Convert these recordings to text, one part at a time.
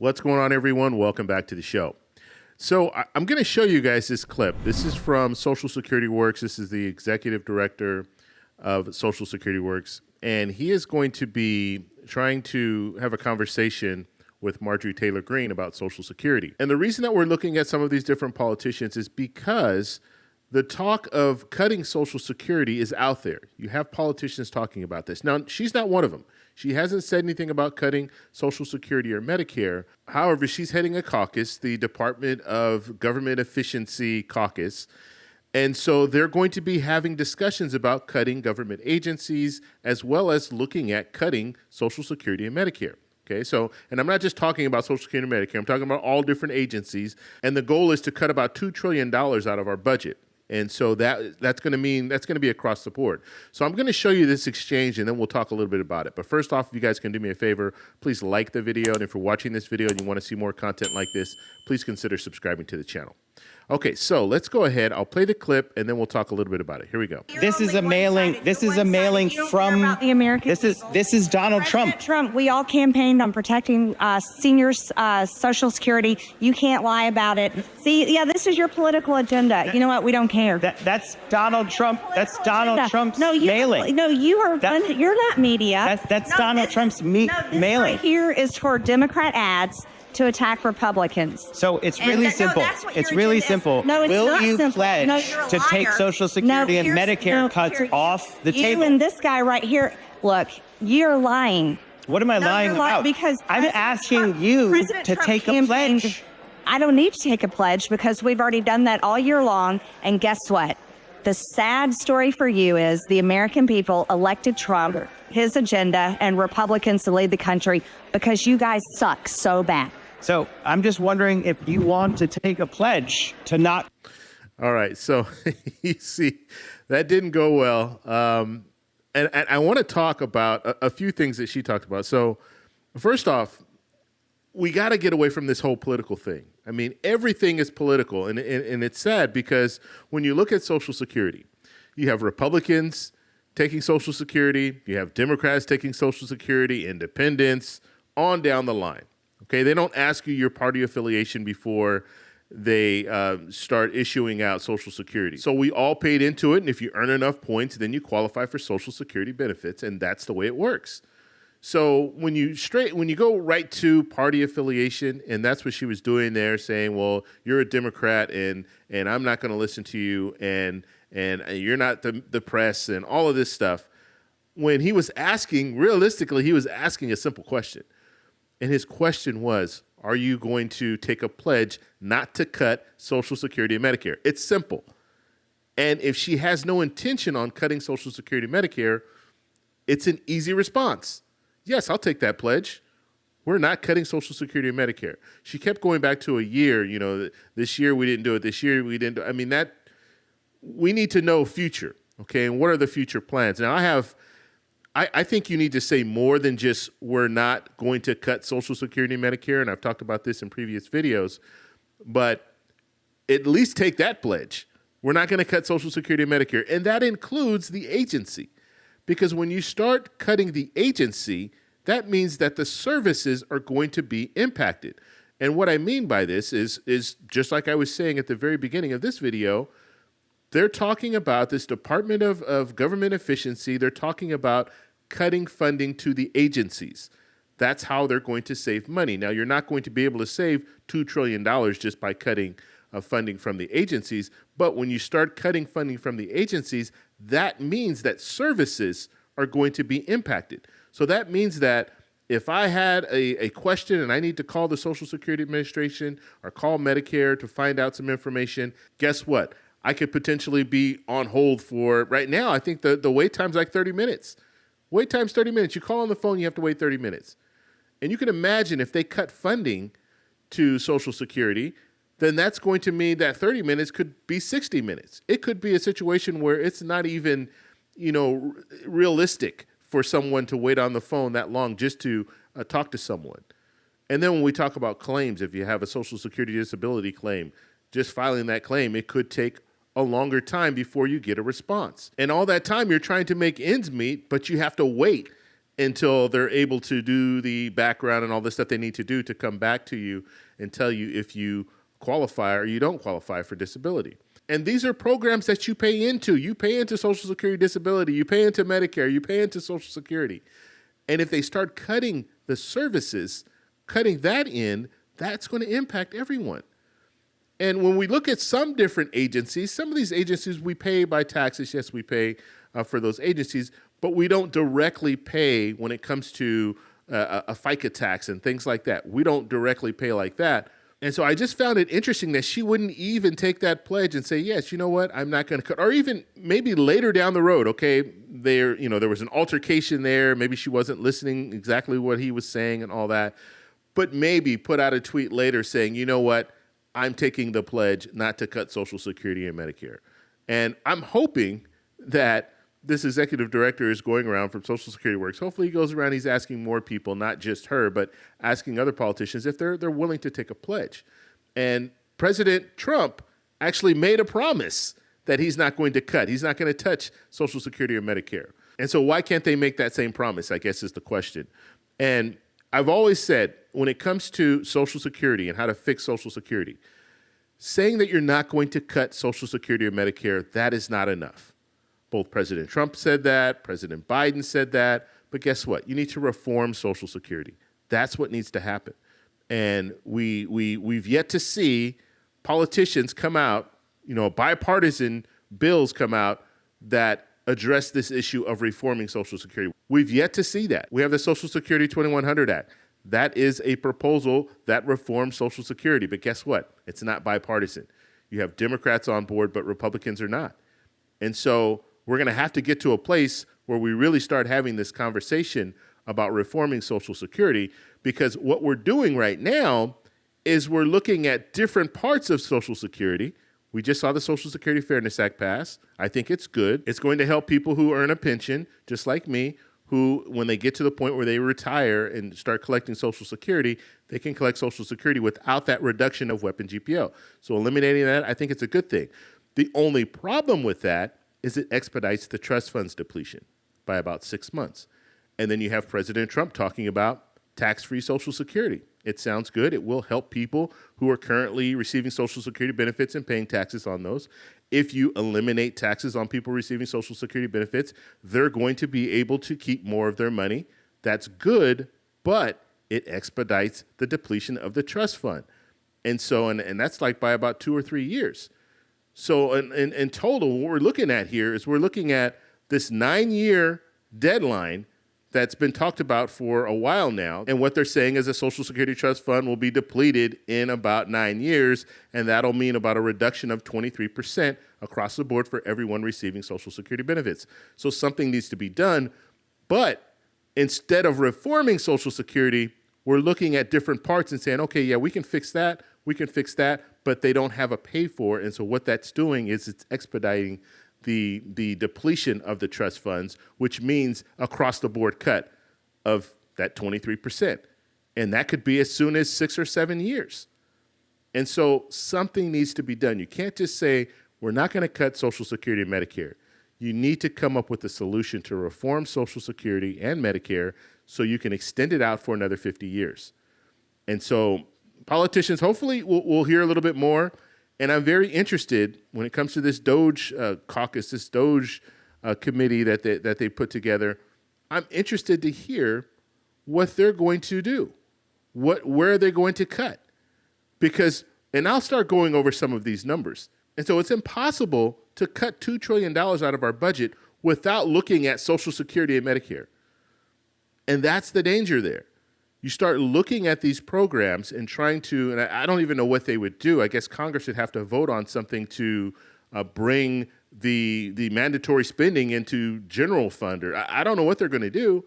What's going on, everyone? Welcome back to the show. So I'm going to show you guys this clip. This is from Social Security Works. This is the executive director of Social Security Works, and he is going to be trying to have a conversation with Marjorie Taylor Greene about Social Security. And the reason that we're looking at some of these different politicians is because the talk of cutting Social Security is out there. You have politicians talking about this. Now, she's not one of them. She hasn't said anything about cutting Social Security or Medicare. However, she's heading a caucus, the Department of Government Efficiency Caucus. And so they're going to be having discussions about cutting government agencies as well as looking at cutting Social Security and Medicare. Okay, so, and I'm not just talking about Social Security and Medicare, I'm talking about all different agencies. And the goal is to cut about $2 trillion out of our budget. And so that's going to be across the board. So I'm going to show you this exchange, and then we'll talk a little bit about it. But first off, if you guys can do me a favor, please like the video. And if you're watching this video and you want to see more content like this, please consider subscribing to the channel. Okay, so let's go ahead. I'll play the clip, and then we'll talk a little bit about it. Here we go. This is a mailing. This is a mailing from the American. This is Donald Trump. Trump. We all campaigned on protecting seniors' Social Security. You can't lie about it. See, yeah, this is your political agenda. You know what? We don't care. That's Donald Trump. That's Donald Trump's mailing. No, you are. You're not media. That's Donald Trump's mailing. Right here is for Democrat ads to attack Republicans. So it's really simple. It's really simple. No, it's Will not you simple. pledge No, you're a to take liar. Social Security and Medicare cuts off the table? You and this guy right here, look, you're lying. What am I lying about? Because I'm asking you to take a pledge. I don't need to take a pledge because we've already done that all year long. And guess what? The sad story for you is the American people elected Trump, his agenda, and Republicans to lead the country because you guys suck so bad. So I'm just wondering if you want to take a pledge to not. All right. So you see, that didn't go well. And I want to talk about a few things that she talked about. So first off, we got to get away from this whole political thing. I mean, everything is political. And it's sad because when you look at Social Security, you have Republicans taking Social Security. You have Democrats taking Social Security, independents, on down the line. Okay, they don't ask you your party affiliation before they start issuing out Social Security. So we all paid into it, and if you earn enough points, then you qualify for Social Security benefits, and that's the way it works. So when you go right to party affiliation, and that's what she was doing there, saying, well, you're a Democrat, and I'm not going to listen to you, and you're not the press, and all of this stuff. When he was asking, realistically, he was asking a simple question. And his question was, are you going to take a pledge not to cut Social Security and Medicare? It's simple. And if she has no intention on cutting Social Security and Medicare, it's an easy response. Yes, I'll take that pledge. We're not cutting Social Security and Medicare. She kept going back to a year, you know, this year we didn't do it, this year we didn't do it. I mean, we need to know future, okay? And what are the future plans? Now, I think you need to say more than just we're not going to cut Social Security and Medicare, and I've talked about this in previous videos, but at least take that pledge. We're not going to cut Social Security and Medicare, and that includes the agency, because when you start cutting the agency, that means that the services are going to be impacted. And what I mean by this is just like I was saying at the very beginning of this video, they're talking about this Department of Government Efficiency. They're talking about cutting funding to the agencies. That's how they're going to save money. Now, you're not going to be able to save $2 trillion just by cutting funding from the agencies. But when you start cutting funding from the agencies, that means that services are going to be impacted. So that means that if I had a question and I need to call the Social Security Administration or call Medicare to find out some information, guess what? I could potentially be on hold for, right now, I think the wait time's like 30 minutes. Wait time's 30 minutes. You call on the phone, you have to wait 30 minutes. And you can imagine if they cut funding to Social Security, then that's going to mean that 30 minutes could be 60 minutes. It could be a situation where it's not even, realistic for someone to wait on the phone that long just to talk to someone. And then when we talk about claims, if you have a Social Security disability claim, just filing that claim, it could take a longer time before you get a response. And all that time you're trying to make ends meet, but you have to wait until they're able to do the background and all the stuff they need to do to come back to you and tell you if you qualify or you don't qualify for disability. And these are programs that you pay into. You pay into Social Security disability, you pay into Medicare, you pay into Social Security. And if they start cutting the services, cutting that in, that's going to impact everyone. And when we look at some different agencies, some of these agencies we pay by taxes. Yes, we pay for those agencies, but we don't directly pay when it comes to a FICA tax and things like that. We don't directly pay like that. And so I just found it interesting that she wouldn't even take that pledge and say, yes, you know what, I'm not going to cut. Or even maybe later down the road, okay, there was an altercation there. Maybe she wasn't listening exactly what he was saying and all that. But maybe put out a tweet later saying, you know what, I'm taking the pledge not to cut Social Security and Medicare. And I'm hoping that this executive director is going around from Social Security Works. Hopefully he goes around, he's asking more people, not just her, but asking other politicians if they're willing to take a pledge. And President Trump actually made a promise that he's not going to cut. He's not going to touch Social Security or Medicare. And so why can't they make that same promise, I guess is the question. And I've always said, when it comes to Social Security and how to fix Social Security, saying that you're not going to cut Social Security or Medicare, that is not enough. Both President Trump said that, President Biden said that, but guess what? You need to reform Social Security. That's what needs to happen. And we've yet to see politicians come out, bipartisan bills come out that address this issue of reforming Social Security. We've yet to see that. We have the Social Security 2100 Act. That is a proposal that reforms Social Security. But guess what? It's not bipartisan. You have Democrats on board, but Republicans are not. And so we're going to have to get to a place where we really start having this conversation about reforming Social Security, because what we're doing right now is we're looking at different parts of Social Security. We just saw the Social Security Fairness Act pass. I think it's good. It's going to help people who earn a pension, just like me, who, when they get to the point where they retire and start collecting Social Security, they can collect Social Security without that reduction of weapon GPO. So eliminating that, I think it's a good thing. The only problem with that is it expedites the trust funds depletion by about 6 months. And then you have President Trump talking about tax-free Social Security. It sounds good. It will help people who are currently receiving Social Security benefits and paying taxes on those. If you eliminate taxes on people receiving Social Security benefits, they're going to be able to keep more of their money. That's good, but it expedites the depletion of the trust fund. And so, and that's like by about 2 or 3 years. So in total, what we're looking at here is we're looking at this 9-year deadline that's been talked about for a while now. And what they're saying is a Social Security trust fund will be depleted in about 9 years. And that'll mean about a reduction of 23% across the board for everyone receiving Social Security benefits. So something needs to be done. But instead of reforming Social Security, we're looking at different parts and saying, okay, yeah, we can fix that, but they don't have a pay for it. And so what that's doing is it's expediting the depletion of the trust funds, which means across the board cut of that 23%. And that could be as soon as 6 or 7 years. And so something needs to be done. You can't just say, we're not going to cut Social Security and Medicare. You need to come up with a solution to reform Social Security and Medicare so you can extend it out for another 50 years. And so politicians, hopefully, we'll hear a little bit more. And I'm very interested when it comes to this DOGE caucus, this DOGE committee that they put together. I'm interested to hear what they're going to do. Where are they going to cut? Because, and I'll start going over some of these numbers. And so it's impossible to cut $2 trillion out of our budget without looking at Social Security and Medicare. And that's the danger there. You start looking at these programs and trying to, and I don't even know what they would do. I guess Congress would have to vote on something to bring the mandatory spending into general fund, or I don't know what they're going to do,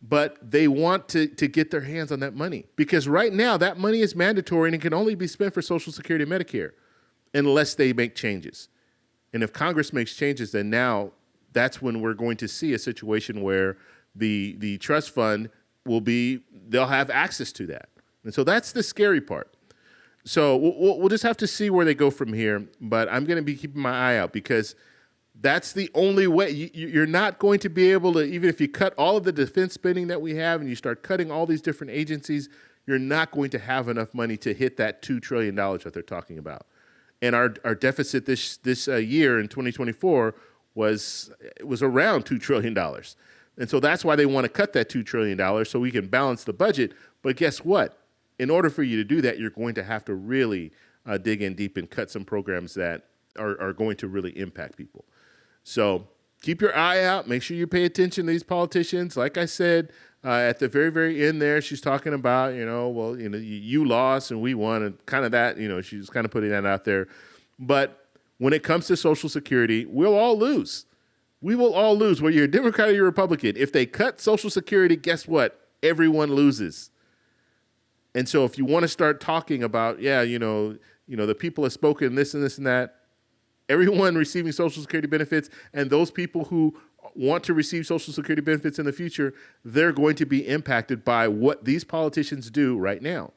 but they want to get their hands on that money. Because right now, that money is mandatory and it can only be spent for Social Security and Medicare unless they make changes. And if Congress makes changes, then now that's when we're going to see a situation where the trust fund they'll have access to that. And so that's the scary part. So we'll just have to see where they go from here. But I'm going to be keeping my eye out because That's the only way. You're not going to be able to, even if you cut all of the defense spending that we have and you start cutting all these different agencies, you're not going to have enough money to hit that $2 trillion that they're talking about. And our deficit this year in 2024 was around $2 trillion. And so that's why they want to cut that $2 trillion so we can balance the budget. But guess what? In order for you to do that, you're going to have to really dig in deep and cut some programs that are going to really impact people. So keep your eye out. Make sure you pay attention to these politicians. Like I said, at the very, very end there, she's talking about, you lost and we won, and kind of that, she's kind of putting that out there. But when it comes to Social Security, we'll all lose. We will all lose, whether you're a Democrat or you're a Republican. If they cut Social Security, guess what? Everyone loses. And so if you want to start talking about, the people have spoken this and this and that, everyone receiving Social Security benefits and those people who want to receive Social Security benefits in the future, they're going to be impacted by what these politicians do right now.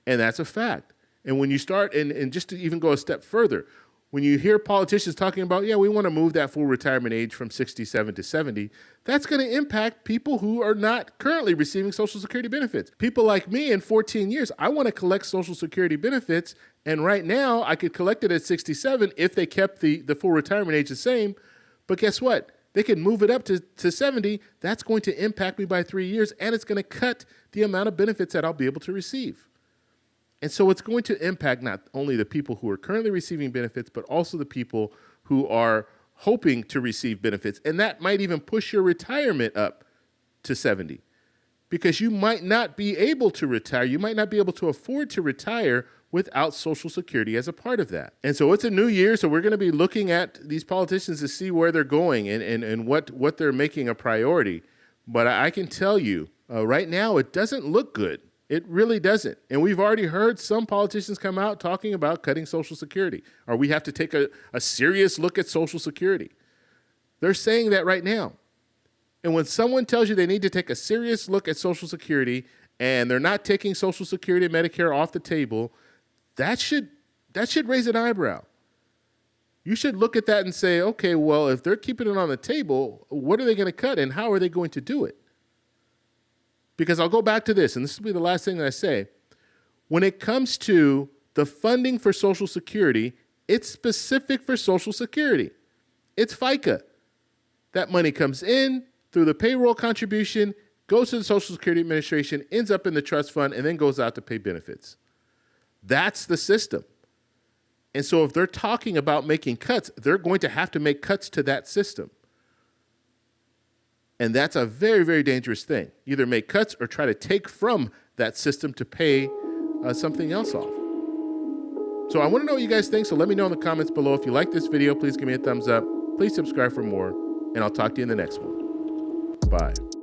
And that's a fact. And when you start, and just to even go a step further, when you hear politicians talking about, we want to move that full retirement age from 67 to 70, that's going to impact people who are not currently receiving Social Security benefits. People like me in 14 years, I want to collect Social Security benefits, and right now I could collect it at 67 if they kept the full retirement age the same. But guess what? They can move it up to 70. That's going to impact me by 3 years, and it's going to cut the amount of benefits that I'll be able to receive. And so it's going to impact not only the people who are currently receiving benefits, but also the people who are hoping to receive benefits. And that might even push your retirement up to 70, because you might not be able to retire. You might not be able to afford to retire without Social Security as a part of that. And so it's a new year, so we're going to be looking at these politicians to see where they're going and what they're making a priority. But I can tell you, right now, it doesn't look good. It really doesn't. And we've already heard some politicians come out talking about cutting Social Security, or we have to take a serious look at Social Security. They're saying that right now. And when someone tells you they need to take a serious look at Social Security and they're not taking Social Security and Medicare off the table, that should raise an eyebrow. You should look at that and say, okay, well, if they're keeping it on the table, what are they going to cut and how are they going to do it? Because I'll go back to this, and this will be the last thing that I say. When it comes to the funding for Social Security, it's specific for Social Security. It's FICA. That money comes in through the payroll contribution, goes to the Social Security Administration, ends up in the trust fund, and then goes out to pay benefits. That's the system. And so if they're talking about making cuts, they're going to have to make cuts to that system. And that's a very, very dangerous thing. Either make cuts or try to take from that system to pay something else off. So I want to know what you guys think, so let me know in the comments below. If you like this video, please give me a thumbs up. Please subscribe for more, and I'll talk to you in the next one. Bye.